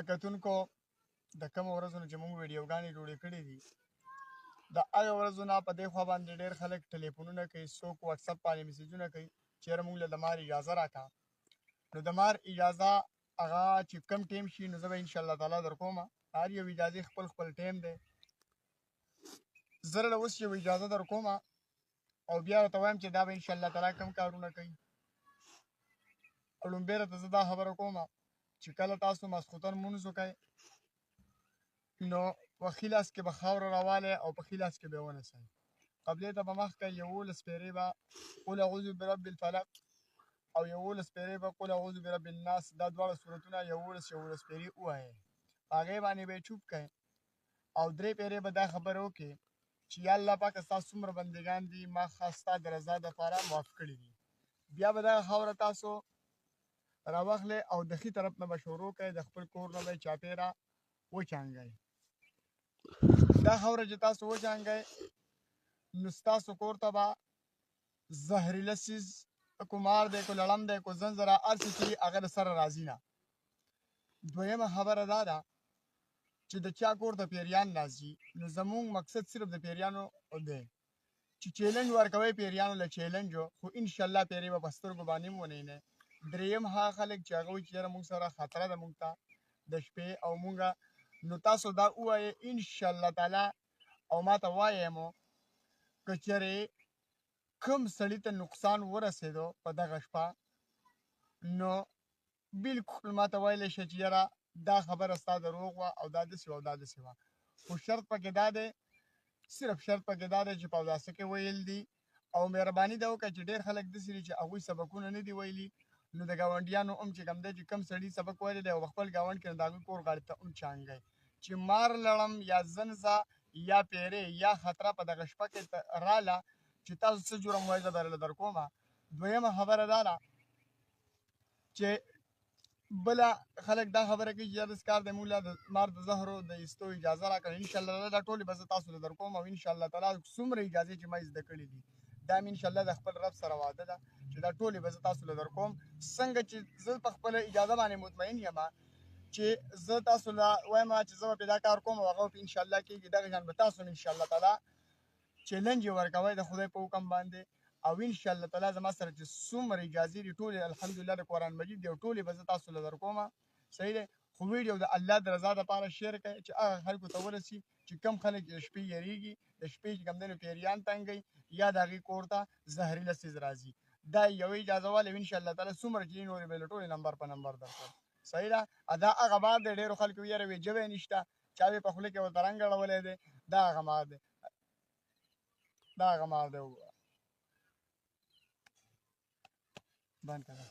کتونکو د کومو ورځو نه چې موږ ویډیوګانې جوړې کړې دي د هغه ورځو نه په دې خوا باندې ډېر خلک ټلیفونونه کوي، څوک واتساپ باندې میسیجونه کوي چې یاره موږ له د مار اجازه راکړه. نو د مار اجازه هغه چې کم ټیم شي نو زه به انشاءالله تعالی در کومه. هر یو اجازې خپل خپل ټیم دی. زه له اوس یو اجازه در کومه او بیا ورته وایم چې دا به انشاءالله تعالی کم کارونه کوي. لومبۍ راته زه دا خبره کومه چې کله تاسو ماسخوتن مونځ وکئ نو په ښي لاس کې به خاوره راوالی او په ښي لاس کې به یې ونیسئ. قبلې ته به مخکې 11 پیرې به قل اعوذ برب الفلق او 11 پیرې به قل اعوذ برب الناس، دا دواړه صورتونه 11 پیرې ووایئ. په هغې باندې به یې چوپ کئ او 3 پیرې به دا خبره وکړئ چې یا الله پاکه ستا څومره بندګان دي ما خاص ستا د رضا دپاره معاف کړي دي. بیا به دغه خاوره تاسو راواخلئ او د ښي طرف نه به شروع کئ، د خپل کور نه به یې چاپېره وچانګئ. دا خاوره چې تاسو وچانګئ نو ستاسو کور ته به زهریله څیز کو مار دی، کو لړم دی، کو زنځره، هر څه چې هغه د سره راځي نه. دویمه خبره دا ده چې د چا کور ته پیریان راځي نو زمونږ مقصد صرف د پیریانو دی چې چیلنج ورکوئ پیریانو له چیلنجو، خو انشاءالله پیرې به په سترګو باندې هم ونینئ. دریم هغه خلک چې هغه وایي چې یاره موږ سره خطره ده موږ ته د شپې او مونږه، نو تاسو دا ووایئ انشاءالله تعالی او ما ته وایئ مو که چېرې کوم سړي ته نقصان ورسېدو په دغه شپه نو بلکل ما ته ویلی شئ چې یاره دا خبره ستا دروغ وه او دا داسې وه او دا داسې وه. خو شرط پکې دا دی، صرف شرط پکې دا دی چې په اوداسه کې ویل دي او مهرباني دا وکړه چې ډېر خلک داسې دي چې هغوی سبقونه نه دي ویلي نو د ګاونډیانو هم چې کوم دی چې کوم سړي سبق ویلی دی او په خپل ګاونډ کې نو د هغوی کور غاړې ته هم چانګئ چې مار لړم یا زنځه یا پیرې یا خطره په دغه شپه کې راله چې تاسو څه جرم وایئ زه به درله در کومه. دویمه خبره دا ده چې بله خلک دا خبره کوي چې یاره داسې کار دی موږ له د مار د زهرو د ایستو اجازه راکړه. انشاءالله تعالی دا ټولې به زه تاسو له در کوم او انشاءالله تعالی څومره اجازې چې ما زده کړي دي دا مې انشاءالله د خپل رب سره وعده ده چې دا ټولې به زه تاسو له در کوم. څنګه چې زه په خپله اجازه باندې مطمئن یم چې زه تاسو له وایم چې زه به پې دا کار کوم او هغه به انشاءالله کېږي، دغه شان به تاسو هم انشاءالله تعالی چیلنج یې ورکوئ د خدای په حکم باندې او انشاءالله تعالی زما سره چې څومره اجازې دي ټولې الحمدلله د قرآن مجید دي او ټولې به زه تاسو له در کومه. صحیح دی. خو ویډیو د الله د رضا دپاره شیر کړئ چې هغه خلکو ته ورسي چې کم خلک د شپې یریږي، د شپې چې کوم دی نو پیریان تنګوي یا د هغې کور ته زهریله څیز راځي. دا یوه اجازه والی او انشاءالله تعالی څومره چې دي نورې به یې له ټولې نمبر په نمبر درکړم. صحیح ده. دا هغه مار دی ډېرو خلکو وي یاره وی ژبه یې نشته، چا یې په خوله کې ورته رنګ اړولی دی، دا هغه مار دی، دا هغه مار دی. وګوره بند کړه.